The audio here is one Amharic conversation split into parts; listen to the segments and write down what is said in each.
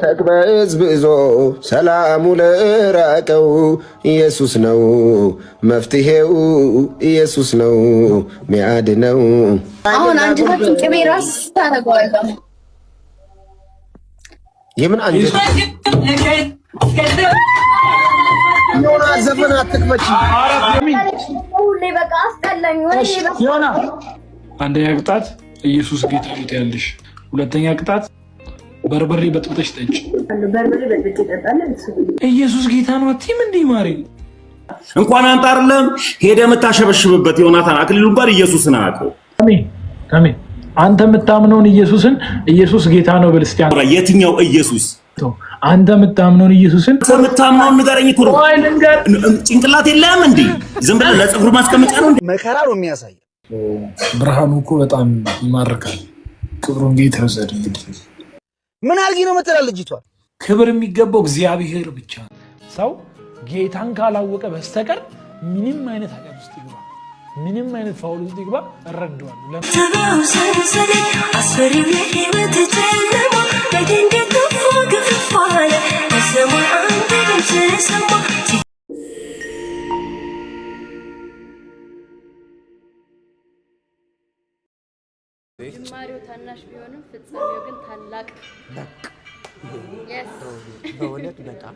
ተቅበዝብዞ ሰላሙ ለራቀው ኢየሱስ ነው መፍትሄው ኢየሱስ ነው ሚያድነው። አሁን አንጀታችን ቅቤ ራስ ታደርገዋለህ። የምን አንጀት ዮና ዘመን አትክፈች። ሁሌ በቃ አስጠላኝ። ዮና አንደኛ ቅጣት ኢየሱስ ጌታ ነው ያለሽ። ሁለተኛ ቅጣት በርበሬ በጥብጠሽ ጠጭ። በርበሬ በጥብጠሽ ጠጣለህ። ኢየሱስ ጌታ ነው አትይም እንዴ ማሪ? እንኳን አንተ አይደለም ሄደ የምታሸበሽብበት ዮናታን አክሊሉን ጋር ኢየሱስን አያውቀው። አሜን። አንተ የምታምነውን ኢየሱስ ጌታ ነው ብል እስቲ። የትኛው ኢየሱስ? አንተ የምታምነውን ኢየሱስን የምታምነውን ንገረኝ እኮ ነው። ጭንቅላት የለህም እንዴ? ዝም ብለህ ለፀጉር ማስቀመጫ ነው እንዴ? መከራ ነው የሚያሳይ። ብርሃኑ እኮ በጣም ይማርካል። ክብሩን ጌታ ይወሰድ። እንግዲህ ምን አልጊ ነው መተላ ልጅቷ? ክብር የሚገባው እግዚአብሔር ብቻ። ሰው ጌታን ካላወቀ በስተቀር ምንም አይነት ኃጢአት ውስጥ ይግባ፣ ምንም አይነት ፋውል ውስጥ ይግባ እረዳዋለሁ። ጅማሬው ታናሽ ቢሆንም ፍጻሜው ግን ታላቅ። በእውነት በጣም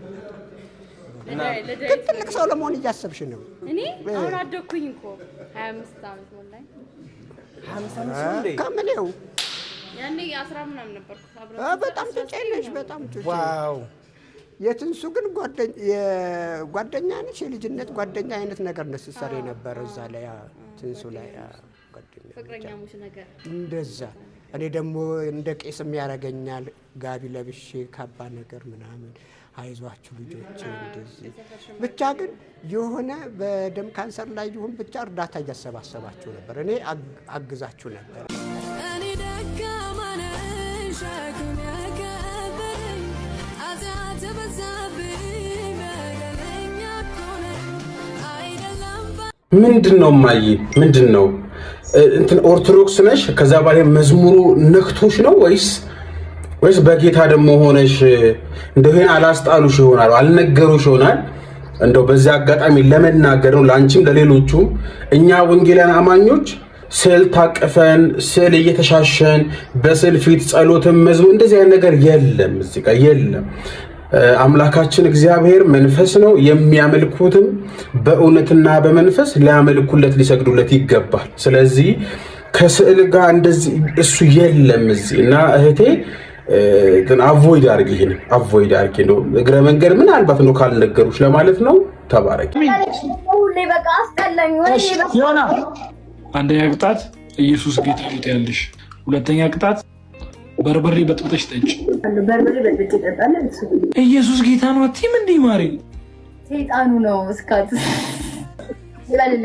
ትልቅ ሰው ለመሆን እያሰብሽ ነው? እኔ አሁን አደኩኝ እኮ 25 ዓመት ሞላኝ። 25 ከምኔው ያኔ 10 ምናምን ነበርኩ። በጣም ትጨለሽ፣ በጣም ትጨለሽ። ዋው! የትንሱ ግን ጓደኛ ነች፣ የልጅነት ጓደኛ አይነት ነገር ነው ስትሰሪ ነበር እዛ ላይ ትንሱ ላይ ጓደኛ ፍቅረኛሞች ነገር እንደዛ። እኔ ደግሞ እንደ ቄስም ያረጋኛል ጋቢ ለብሼ ካባ ነገር ምናምን አይዟችሁ ልጆች እንደዚህ ብቻ። ግን የሆነ በደም ካንሰር ላይ ይሁን ብቻ እርዳታ እያሰባሰባችሁ ነበር፣ እኔ አግዛችሁ ነበር። እኔ ደካማ ነኝ ሸክም የከበደኝ ኃጢአት በዛብኝ በደለኛ እኮ ነኝ አይደለም። ምንድነው ማይ ምንድነው እንትን ኦርቶዶክስ ነሽ? ከዛ በላይ መዝሙሩ ነክቶሽ ነው ወይስ በጌታ ደሞ ሆነሽ እንደሆነ አላስጣሉሽ ይሆናል አልነገሩሽ ይሆናል? እንደው በዚህ አጋጣሚ ለመናገር ነው ላንቺም ለሌሎቹም። እኛ ወንጌላውያን አማኞች ስዕል ታቀፈን ስዕል እየተሻሸን በስዕል ፊት ጸሎትም መዝሙር እንደዚህ አይነት ነገር የለም፣ እዚህ ጋር የለም። አምላካችን እግዚአብሔር መንፈስ ነው፣ የሚያመልኩትም በእውነትና በመንፈስ ሊያመልኩለት ሊሰግዱለት ይገባል። ስለዚህ ከስዕል ጋር እንደዚህ እሱ የለም እዚህ እና እህቴ ግን አቮይድ አድርጊ ነው እግረ መንገድ ምናልባት ነው ካልነገሩሽ ለማለት ነው። ተባረክ። ሁሌ በቃ አስጠላኝ። ዮና አንደኛ ቅጣት ኢየሱስ ጌታ ነው ያለሽ። ሁለተኛ ቅጣት በርበሬ በጥብጠሽ ጠጭ። በርበሬ በጥብጠሽ ጠጣለህ። ኢየሱስ ጌታ ነው አትይም እንዴ ማሪ? ሰይጣኑ ነው እስካት ይላል።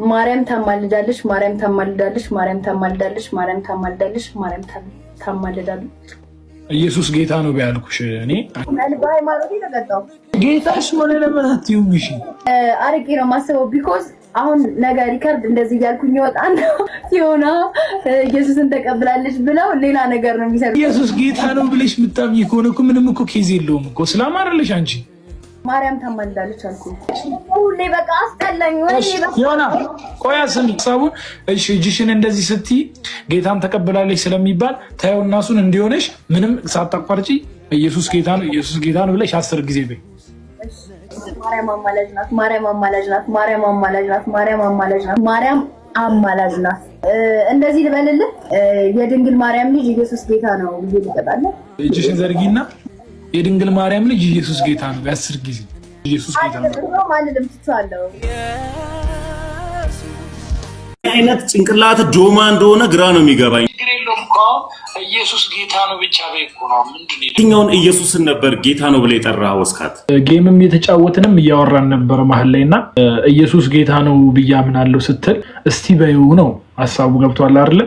ማርያም ታማልዳለች፣ ማርያም ታማልዳለች፣ ማርያም ታማልዳለች፣ ማርያም ታማልዳለች፣ ማርያም ታማልዳለች። ኢየሱስ ጌታ ነው ቢያልኩሽ እኔ በሃይማኖቴ ተቀጣው። ጌታሽ ሆነ ለምን አትይውም? እሺ አርቄ ነው ማስበው። ቢኮዝ አሁን ነገ ሪከርድ እንደዚህ እያልኩኝ ይወጣል ሲሆና ኢየሱስን ተቀብላለች ብለው ሌላ ነገር ነው የሚሰሩ። ኢየሱስ ጌታ ነው ብለሽ ምታምኚ ከሆነ እኮ ምንም እኮ ኬዝ የለውም እኮ ስላማረልሽ አንቺ ማርያም ታማልዳለች አልኩ። ሁሌ በቃ አስጠላኝ። ዮና ቆያ ስሚ ሀሳቡን። እሺ እጅሽን እንደዚህ ስትይ ጌታን ተቀብላለች ስለሚባል ታየውና እሱን እንዲሆነሽ ምንም ሳታቋርጪ ኢየሱስ ጌታ ነው ኢየሱስ ጌታ ነው ብለሽ 10 ጊዜ በይ። ማርያም አማላጅ ናት፣ ማርያም አማላጅ ናት፣ ማርያም አማላጅ ናት፣ ማርያም አማላጅ ናት፣ ማርያም አማላጅ ናት። እንደዚህ ልበልልህ የድንግል ማርያም ልጅ ኢየሱስ ጌታ ነው ብዬ ልቀጣለሁ። እጅሽን ዘርጊና የድንግል ማርያም ልጅ ኢየሱስ ጌታ ነው 10 ጊዜ ኢየሱስ ጌታ ነው ማንንም ትቻለው። አይነት ጭንቅላት ዶማ እንደሆነ ግራ ነው የሚገባኝ። ኢየሱስ ጌታ ነው ብቻ በይኩ ነው ምንድነው? የትኛውን ኢየሱስን ነበር ጌታ ነው ብለ የጠራው? ወስካት ጌምም የተጫወትንም እያወራን ነበር መሀል ላይና ኢየሱስ ጌታ ነው ብያምናለሁ ስትል እስቲ በይው ነው ሐሳቡ። ገብቷል አይደል?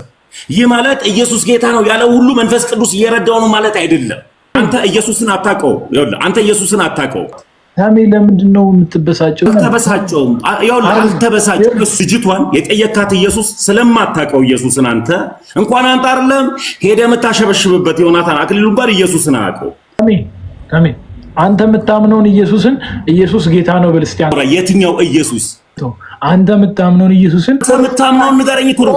ይህ ማለት ኢየሱስ ጌታ ነው ያለው ሁሉ መንፈስ ቅዱስ እየረዳው ነው ማለት አይደለም። አንተ ኢየሱስን አታውቀው። ይኸውልህ አንተ ኢየሱስን አታውቀው። ታሜ ለምንድን ነው የምትበሳጨው? አልተበሳጨውም። ያው አልተበሳጨውም። ልጅቷን የጠየካት ኢየሱስ ስለማታውቀው ኢየሱስን አንተ እንኳን አንተ አይደለም ሄደህ የምታሸበሽብበት ዮናታን አክሊሉን ጋር ኢየሱስን አያውቀው። ታሜ አንተ የምታምነውን ኢየሱስ ጌታ ነው በል እስቲ። የትኛው ኢየሱስ? አንተ የምታምነውን ኢየሱስን የምታምነውን ንገረኝ እኮ ነው።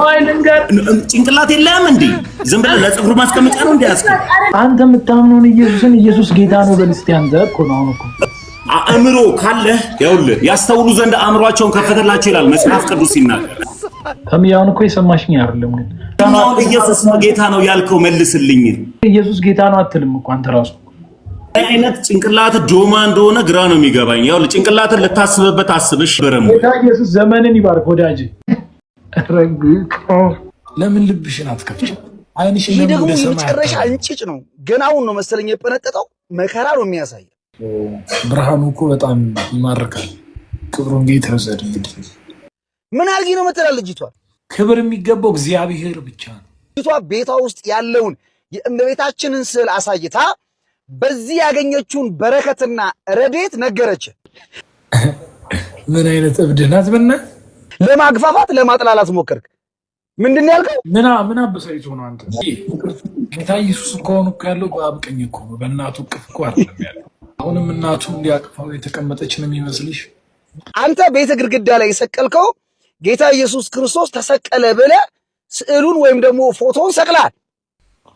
ጭንቅላት የለህም እንዴ? ዝም ብለህ ለፀጉር ማስቀመጫ ነው እንዴ ያስከው? አንተ የምታምነውን ኢየሱስ ጌታ ነው በል እስቲ። አንተ እኮ ነው አሁን እኮ አእምሮ ካለህ ይኸውልህ ያስተውሉ ዘንድ አእምሯቸውን ከፈተላቸው ይላል መጽሐፍ ቅዱስ ሲናገር። ታሚያውን እኮ የሰማሽኝ አይደለም ግን ኢየሱስ ጌታ ነው ያልከው መልስልኝ። ኢየሱስ ጌታ ነው አትልም እኮ አንተ ራሱ። አይነት ጭንቅላት ዶማ እንደሆነ ግራ ነው የሚገባኝ። ያው ጭንቅላትን ልታስብበት አስብሽ በረም ጌታ ኢየሱስ ዘመንን ይባርክ ወዳጅ። ለምን ልብሽን አትከፍች? አይንሽን ይሄ ደግሞ የመጨረሻ እንጭጭ ነው። ገናውን ነው መሰለኝ የጠነጠጠው መከራ ነው የሚያሳየው። ብርሃኑ እኮ በጣም ይማርካል። ክብሩን ጌታ ይወሰድ። እንግዲህ ምን አድርጊ ነው መተላ ልጅቷ? ክብር የሚገባው እግዚአብሔር ብቻ ነው። ልጅቷ ቤቷ ውስጥ ያለውን የእመቤታችንን ስዕል አሳይታ በዚህ ያገኘችውን በረከትና ረድኤት ነገረች። ምን አይነት እብድ ናት! ለማግፋፋት ለማጥላላት ሞከርክ። ምንድን ነው ያልከው? ምን አበሳይቶ ነው አንተ? ጌታ ኢየሱስ እኮ አሁን እኮ ያለው በአብ ቀኝ እኮ ነው፣ በእናቱ እቅፍ እኮ አይደለም ያለው። አሁንም እናቱ እንዲያቅፋው የተቀመጠች ነው የሚመስልሽ? አንተ ቤተ ግድግዳ ላይ የሰቀልከው ጌታ ኢየሱስ ክርስቶስ ተሰቀለ ብለህ ስዕሉን ወይም ደግሞ ፎቶውን ሰቅላል።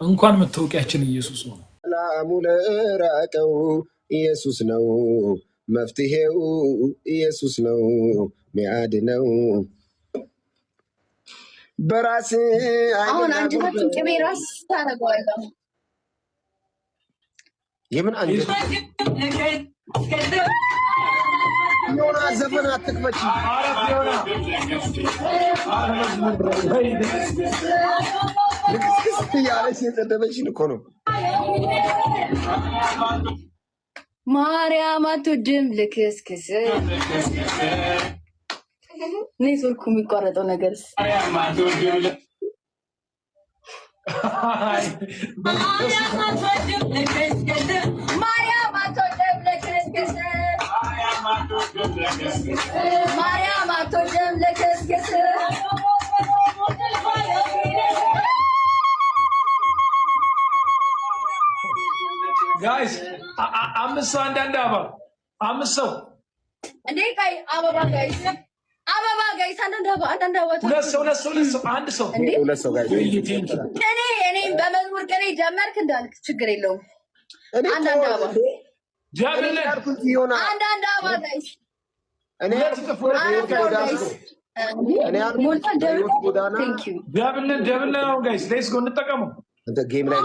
እንኳን መታወቂያችን ኢየሱስ ነው። ሰላሙ ለራቀው ኢየሱስ ነው መፍትሄው፣ ኢየሱስ ነው ሚያድነው። በራስ አሁን አንጀታችን ቅቤ ራስ ታደርገዋለህ። የምን አንጀት ዮና ዘፈን አትክፈች። ልክስክስ እያለች የሰደበችን እኮ ነው። ማርያም አትወድም ልክስክስ። ኔትወርኩ የሚቋረጠው ነገርስ ማርያም አትወድም ልክስክስ። ጋይስ አምስት ሰው አንዳንድ አምስት ሰው እንዴ ጋይ አበባ ጋይስ አንዳንድ አበባ ሁለት ሰው አንድ ሰው ሁለት ሰው ጋይስ እኔ በመዝሙር ቅኔ ጀመርክ እንዳልክ ችግር የለውም። አንዳንድ አበባ አንዳንድ አበባ ጋይስ ደብል ነው ጋይስ። ሌትስ ጎ እንጠቀመው። ጌም ላይ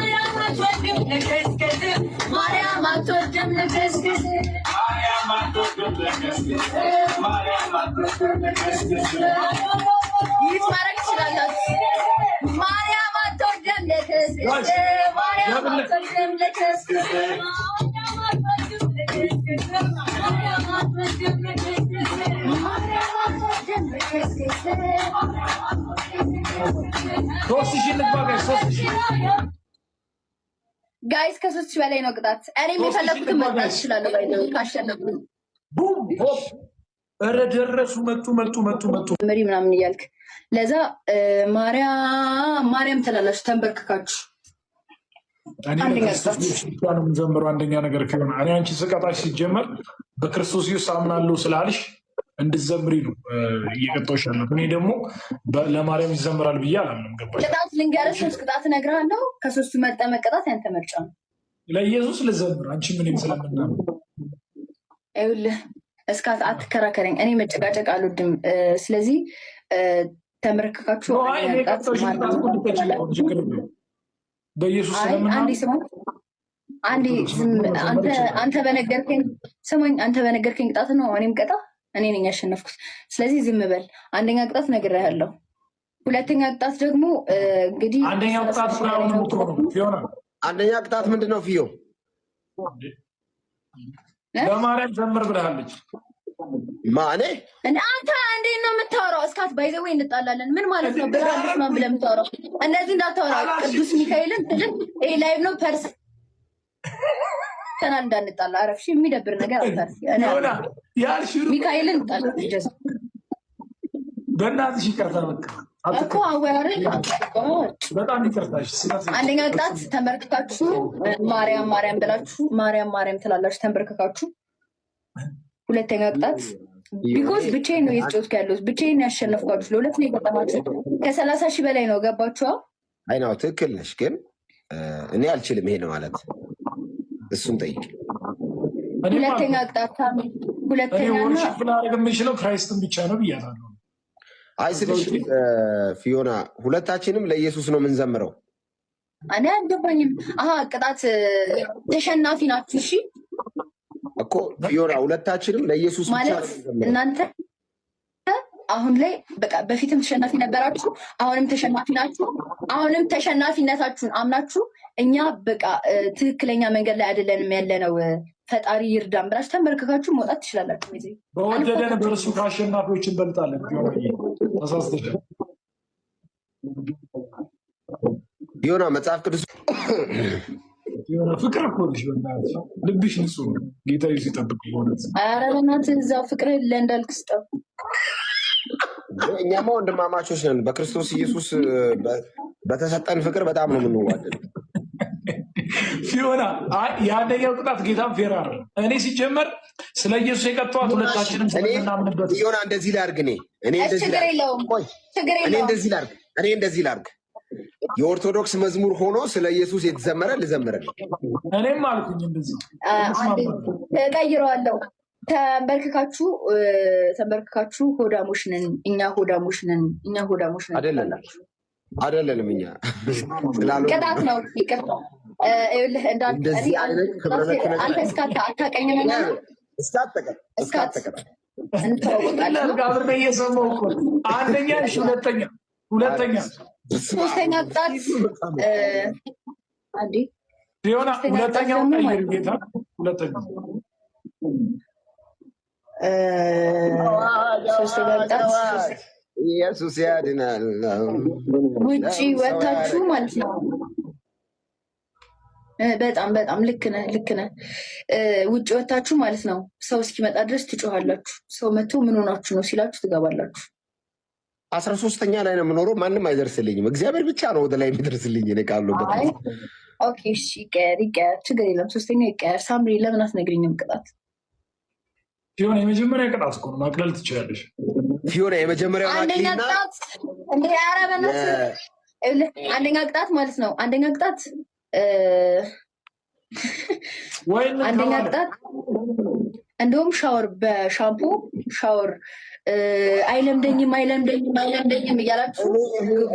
ማርያም አትወድም ልክስክስ። ይህ ማድረግ ትችላላችሁ። ማርያም አትወድም ልክስክስ። ማርያም አትወድም ልክስክስ። ጋይስ ከ3 ሺህ በላይ ነው ቅጣት። እኔ የፈለኩትን መቅጣት እችላለሁ። ካሸነፍኩ ኧረ ደረሱ መጡ መሪ ምናምን እያልክ ለዛ ማርያም ትላላችሁ ተንበርክካችሁ። የምንዘምረው አንደኛ ነገር ከሆነ እኔ አንቺ ስቀጣሽ ሲጀመር በክርስቶስ ኢየሱስ አምናለሁ ስላልሽ እንድዘምሪ ነው እየቀጣሁሽ ያለሁት። እኔ ደግሞ ለማርያም ይዘምራል ብዬ አላምንም። ገባሽ? ቅጣት ልንገርህ፣ 3 ቅጣት እነግርሃለሁ። ከ3ቱ መርጠ መቀጣት ያንተ ምርጫ ነው። ለኢየሱስ ልዘምር አንቺ ምንም ስለምናምን ይኸውልህ፣ እስካት አትከራከረኝ። እኔ መጨቃጨቅ አልወድም። ስለዚህ ተመረከካችሁ በኢየሱስ አንተ በነገርከኝ ቅጣት ነው እኔም ቀጣ። እኔ ነኝ ያሸነፍኩት። ስለዚህ ዝም በል። አንደኛ ቅጣት ነግሬሃለሁ። ሁለተኛ ቅጣት ደግሞ እንግዲህ አንደኛ ቅጣት ምንድን ነው? ፊዮ ለማርያም ዘምር ብላለች። ማኔ አንተ እንዴት ነው የምታወራው? እስካት ባይዘዌ እንጣላለን። ምን ማለት ነው? ብራለች ማን ብለህ የምታወራው? እንደዚህ እንዳታወራ። ቅዱስ ሚካኤልን ትልቅ ላይቭ ነው ፐርስ ተናል እንዳንጣላ አረፍሽ የሚደብር ነገር አታርፊ። እኔ ሚካኤልን ጣላ በእናትሽ ይቅርታ በቃ እኮ አወራረ በጣም ይቅርታሽ። አንደኛ ቅጣት ተንበርክካችሁ ማርያም ማርያም ብላችሁ ማርያም ማርያም ትላላችሁ ተንበርክካችሁ። ሁለተኛ ቅጣት ቢኮዝ ብቻዬን ነው እየተጫወትኩ ያለሁት፣ ብቻዬን ያሸነፍኳችሁ። ለሁለት ነው የገጠማችሁ። ከ30 ሺህ በላይ ነው ገባችሁ? አይ ነው ትክክል ነሽ፣ ግን እኔ አልችልም ይሄ ነው ማለት እሱን ጠይቅ። ሁለተኛ ቅጣት ሁለተኛና ወርሺፕ ላደርግ የምችለው ክራይስትን ብቻ ነው ብያታለሁ። አይ ስልሽ ፊዮና ሁለታችንም ለኢየሱስ ነው የምንዘምረው። እኔ አልገባኝም። ቅጣት ተሸናፊ ናችሁ። እሺ እኮ ፊዮና ሁለታችንም ለኢየሱስ ብቻ ነው የምንዘምረው። እናንተ አሁን ላይ በቃ በፊትም ተሸናፊ ነበራችሁ፣ አሁንም ተሸናፊ ናችሁ። አሁንም ተሸናፊነታችሁን አምናችሁ እኛ በቃ ትክክለኛ መንገድ ላይ አይደለንም ያለነው ፈጣሪ ይርዳን ብላችሁ ተንበርክካችሁ መውጣት ትችላላችሁ። ጊዜ በወደደን በእርሱ ከአሸናፊዎች እንበልጣለን። ተሳስተሻል ፊዮና። መጽሐፍ ቅዱስ ፍቅር እኮ ነሽ። በእናትሽ ልብሽ ንጹህ ነው። ጌታ ሲጠብቅ ሆነት። ኧረ በእናትህ እዛው ፍቅር ለእንዳልክ ስጠው። እኛማ ወንድማማቾች ነን በክርስቶስ ኢየሱስ በተሰጠን ፍቅር በጣም ነው የምንዋደድ። ፊዮና የአንደኛው ቅጣት ጌታን ፌር አይደለም። እኔ ሲጀመር ስለ ኢየሱስ የቀጠዋት ሁለታችንም ስለምናምንበት ፊዮና እንደዚህ ላድርግ እኔ እንደዚህ ላድርግ የኦርቶዶክስ መዝሙር ሆኖ ስለ ኢየሱስ የተዘመረ ልዘምርልህ። እኔም አልኩኝ እንደዚህ እቀይረዋለሁ። ተንበርክካችሁ ሆዳሞች ነን እኛ አይደለንም እኛ ቅጣት ነው። ይቅርታ አንተ አታውቀኝም እና እየሰማሁ እኮ አንደኛ ሁለተኛ ሶስተኛ ቅጣት ሆና ሁለተኛው ቀይር ጌታ ሶስተኛ ቅጣት ኢየሱስ ያድናል። ውጪ ወታችሁ ማለት ነው። በጣም ልክ ነህ። ውጪ ወታችሁ ማለት ነው። ሰው እስኪመጣ ድረስ ትጮሃላችሁ። ሰው መጥቶ ምን ሆናችሁ ነው ሲላችሁ ትገባላችሁ። 13ኛ ላይ ነው የምኖረው። ማንም አይደርስልኝም። እግዚአብሔር ብቻ ነው ወደ ላይ የሚደርስልኝ። እኔ ካለሁበት ኦኬ፣ እሺ፣ ይቀር ችግር የለም። ሶስተኛ ይቀር። ሳምሪ ለምን አትነግሪኝም? ቅጣት ፊዮና የመጀመሪያ ቅጣት እኮ ነው። ማቅለል ትችላለሽ ፊዮና። የመጀመሪያው አንደኛ ቅጣት አንደኛ ቅጣት ማለት ነው። አንደኛ ቅጣት እንደውም ሻወር በሻምፖ ሻወር አይለምደኝም እያላችሁ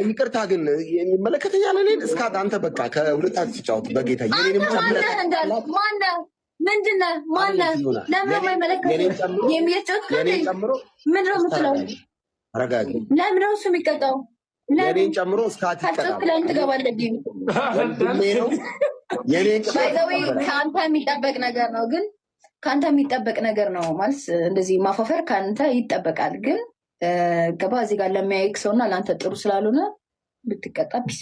ይቅርታ ግን ይመለከተኛል። እኔን እስከ አንተ በቃ ከሁለታችሁ ትጫወት በጌታ የኔንም ጨምረህ ምንድነው ማነህ? ለምን የማይመለከት የሚያጫወት ምንድን ነው የምትለው? አረጋጊ ለምን ነው እሱ የሚቀጣው? የኔን ጨምሮ እስከ አትቀጣም ትገባለህ። ከአንተ የሚጠበቅ ነገር ነው ግን ከአንተ የሚጠበቅ ነገር ነው ማለት እንደዚህ ማፋፈር ከአንተ ይጠበቃል። ግን ገባ እዚህ ጋር ለሚያይክ ሰውና ለአንተ ጥሩ ስላልሆነ ብትቀጣ ቢስ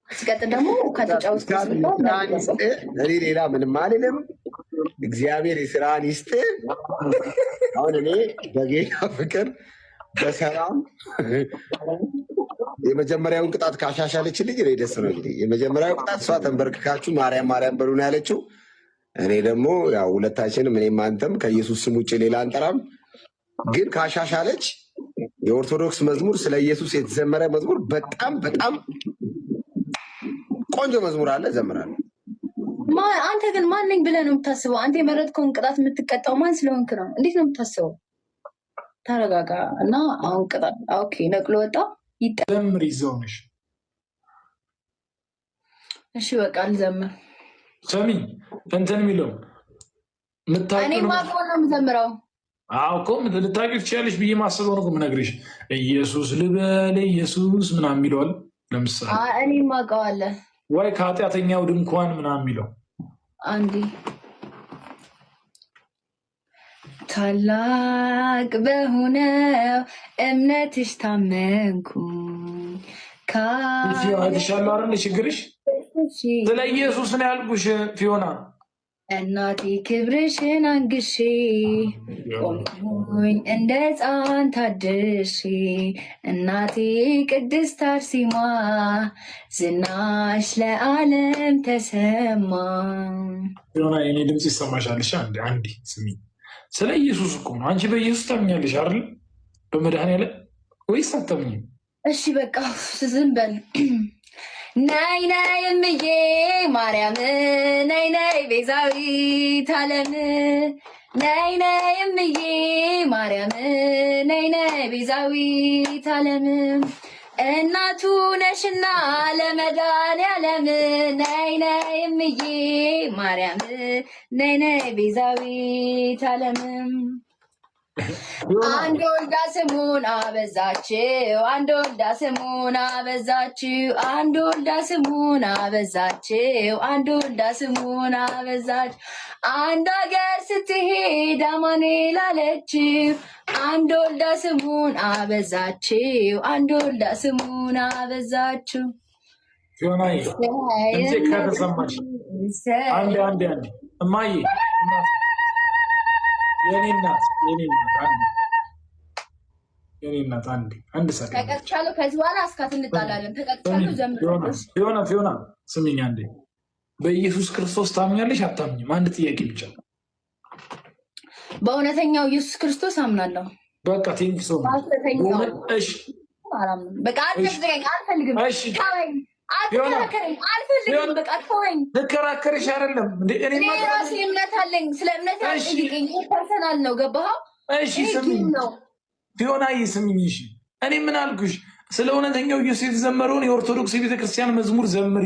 ሲቀጥል ደግሞ ከተጫወት እኔ ሌላ ምንም አልልም። እግዚአብሔር የስራን ይስጥ። አሁን እኔ በጌታ ፍቅር በሰላም የመጀመሪያውን ቅጣት ካሻሻለችልኝ እኔ ደስ ነው። እንግዲህ የመጀመሪያው ቅጣት እሷ ተንበርክካችሁ ማርያም ማርያም በሉ ነው ያለችው። እኔ ደግሞ ያው ሁለታችንም እኔም አንተም ከኢየሱስ ስም ውጭ ሌላ አንጠራም። ግን ካሻሻለች የኦርቶዶክስ መዝሙር ስለ ኢየሱስ የተዘመረ መዝሙር በጣም ቆንጆ መዝሙር አለ፣ ዘምራለሁ። አንተ ግን ማን ነኝ ብለህ ነው የምታስበው? አንተ የመረጥከውን ቅጣት የምትቀጣው ማን ስለሆንክ ነው? እንዴት ነው የምታስበው? ተረጋጋ እና አሁን ቅጣት ኦኬ፣ ነቅሎ ወጣ ዘምር ይዘውነሽ። እሺ በቃ ልዘምር። ሰሚ እንትን የሚለው እኔ ማቆም ነው የምዘምረው። እኮ ልታውቂው ትችያለሽ ብዬ ማስበው ነው የምነግርሽ። ኢየሱስ ልበል ኢየሱስ ምናምን የሚለዋል። ለምሳሌ እኔ ማውቀዋለሁ ወይ ከኃጢአተኛው ድንኳን ምናምን የሚለው አንዴ ታላቅ በሆነው እምነትሽ ታመንኩ። የተሻለ አይደል ችግርሽ? ስለ ኢየሱስ ነው ያልኩሽ ፊዮና። እናቴ ክብርሽን አንግሼ ቆምኩኝ እንደ ሕፃን ታድሼ እናቴ ቅድስት አርሴማ ዝናሽ ለዓለም ተሰማ። ሆና የኔ ድምፅ ይሰማሻልሻ? አንዴ ስሚ። ስለ ኢየሱስ እኮ ነው። አንቺ በኢየሱስ ታምኛለሽ አይደል? በመድኃኔዓለም ወይስ አታምኝም? እሺ በቃ ዝም በል። ናይ ናይ እምዬ ማርያም ናይ ናይ ቤዛዊት ዓለም ናይ ናይ እምዬ ማርያም ናይ ናይ ቤዛዊት ዓለም እናቱ ነሽና ለመድኃኔዓለም ናይ ናይ እምዬ ማርያም ናይ ናይ ቤዛዊት ዓለም አንድ ወልዳ ስሙን አበዛችው አንድ ወልዳ ስሙን አበዛችው አንድ ወልዳ ስሙን አበዛችው አንድ ወልዳ ስሙን አበዛች አንድ ሀገር ስትሄድ አማኑኤል አለችው አንድ ወልዳ ስሙን አበዛችው አንድ ወልዳ ስሙን አበዛችው። ዮናይ እንዴ ከተሰማሽ አንዴ እማዬ የኔ እናት አንድ ሰከንድ ተቀጥቻለሁ። ከዚህ በኋላ አስካት እንጣላለን። ተቀጥቻለሁ። ፊዮና ስሚኝ አንዴ። በኢየሱስ ክርስቶስ ታምኛለሽ አታምኝም? አንድ ጥያቄ ብቻ። በእውነተኛው ኢየሱስ ክርስቶስ አምናለሁ። በቃ ቴንክ ሶ ማች። እሺ በቃ አልፈልግም። እሺ አልፈልግም። በቃ ተወኝ። ልከራከርሽ አይደለም እንዴ? እኔ ራሴ እምነት አለኝ። ስለ እምነት አልጠይቀኝ። ፐርሰናል ነው። ገባህ? እሺ ስሚኝ ፊዮናዬ ስሚኝ። እሺ እኔ ምን አልኩሽ? ስለ እውነተኛው ኢየሱስ የተዘመረውን የኦርቶዶክስ ቤተክርስቲያን መዝሙር ዘምሪ።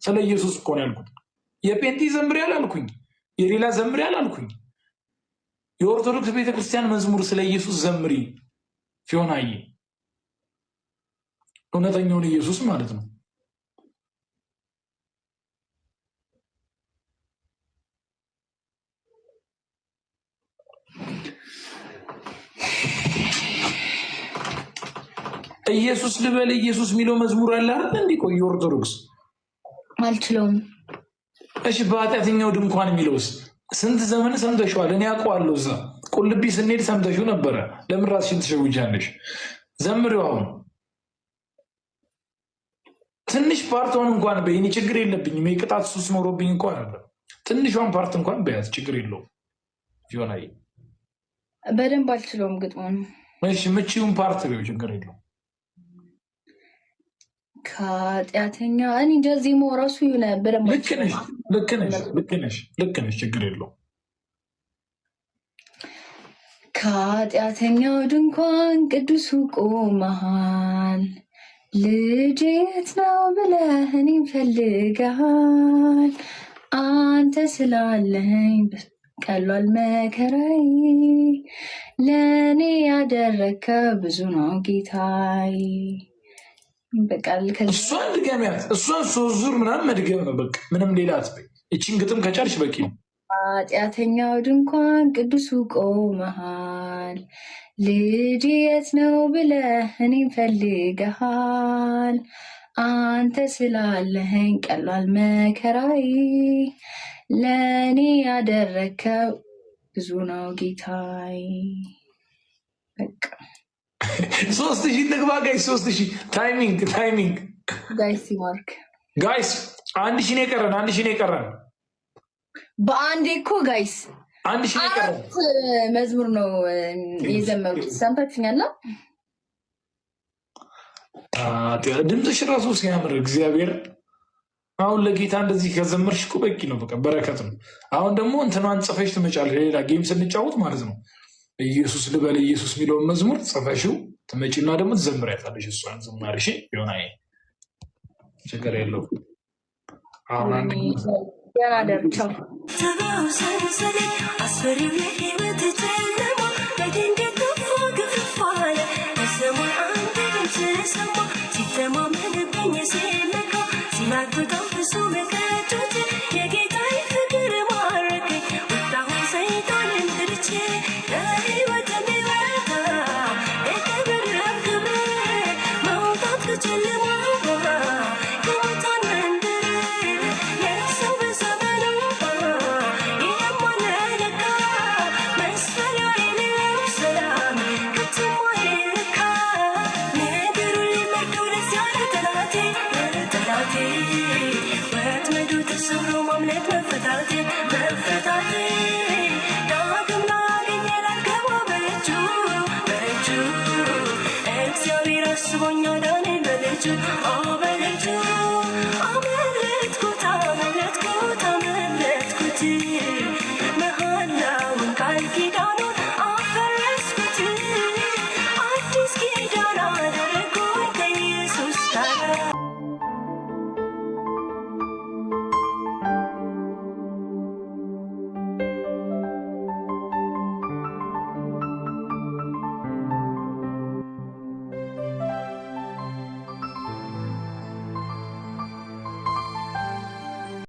ስለ ኢየሱስ እኮ ነው ያልኩት። የጴንጤ ዘምሪ አላልኩኝ። የሌላ ዘምሪ አላልኩኝ። የኦርቶዶክስ ቤተክርስቲያን መዝሙር ስለ ኢየሱስ ዘምሪ ፊዮናዬ። እውነተኛውን ኢየሱስ ማለት ነው። ኢየሱስ ልበል ኢየሱስ የሚለው መዝሙር አለ አይደል? እንዴ ቆይ ኦርቶዶክስ አልችለውም። እሺ በኃጢአተኛው ድንኳን የሚለውስ ስንት ዘመን ሰምተሽዋል? እኔ አውቀዋለሁ። እዛ ቁልቢ ስንሄድ ሰምተሽው ነበረ። ለምን ራስሽን ትሸውጃለሽ? ዘምሪው። አሁን ትንሽ ፓርቷን እንኳን በይ። እኔ ችግር የለብኝም። የቅጣት ሱስ ኖሮብኝ እንኳን አለ። ትንሿን ፓርት እንኳን በያዝ ችግር የለውም። ዮናይ በደንብ አልችለውም ግጥሙን። እሺ ምቺውን ፓርት ነው ችግር የለውም። ከኃጢአተኛ እኔ እንደዚህ ሞራሱ ይሆነ በደንብ ልክ ነሽ ችግር የለውም። ከኃጢአተኛው ድንኳን ቅዱሱ ቆመሃል ልጄ የት ነው ብለህ እኔን ፈልገሃል አንተ ስላለኝ ቀሏል መከራይ ለእኔ ያደረግከው ብዙ ነው ጌታይ። እሷን ድገሚያት። እሷን ሶስት ዙር ምናምን መድገም ነው በቃ። ምንም ሌላ አትበይ። እቺን ግጥም ከቻልሽ በቂ ነው። ኃጢአተኛው ድንኳን ቅዱሱ ቆመሃል ልጅ የት ነው ብለህ እኔን ፈልገሃል አንተ ስላለኸኝ ቀሏል መከራይ ለእኔ ያደረግከው ብዙ ነው ጌታይ። በቃ 3000 ንግባ ጋይስ። 3000 ታይሚንግ ጋይስ ሲማርክ ጋይስ 1000 ነው የቀረን። በአንዴ እኮ ጋይስ 1000 ነው የቀረን። መዝሙር ነው የዘመሩት። ሰምታችኛላ? ድምፅሽ ራሱ ሲያምር እግዚአብሔር። አሁን ለጌታ እንደዚህ ከዘመርሽ እኮ በቂ ነው። በቃ በረከት ነው። አሁን ደግሞ እንትኗን ጽፈሽ ትመጫለሽ። ሌላ ጌም ስንጫወት ማለት ነው ኢየሱስ ልበል ኢየሱስ የሚለውን መዝሙር ጽፈሽው ትመጪና ደግሞ ትዘምሪያታለሽ። እሷን ዝማሬሽ ሆና ችግር የለው። አሁን አንድ ያናደርቻው ሰብስቦኛል እኔን በልጁ በልጁ አመለጥኩት አመለጥኩት አመለጥኩት መሃላውን ቃል ኪዳን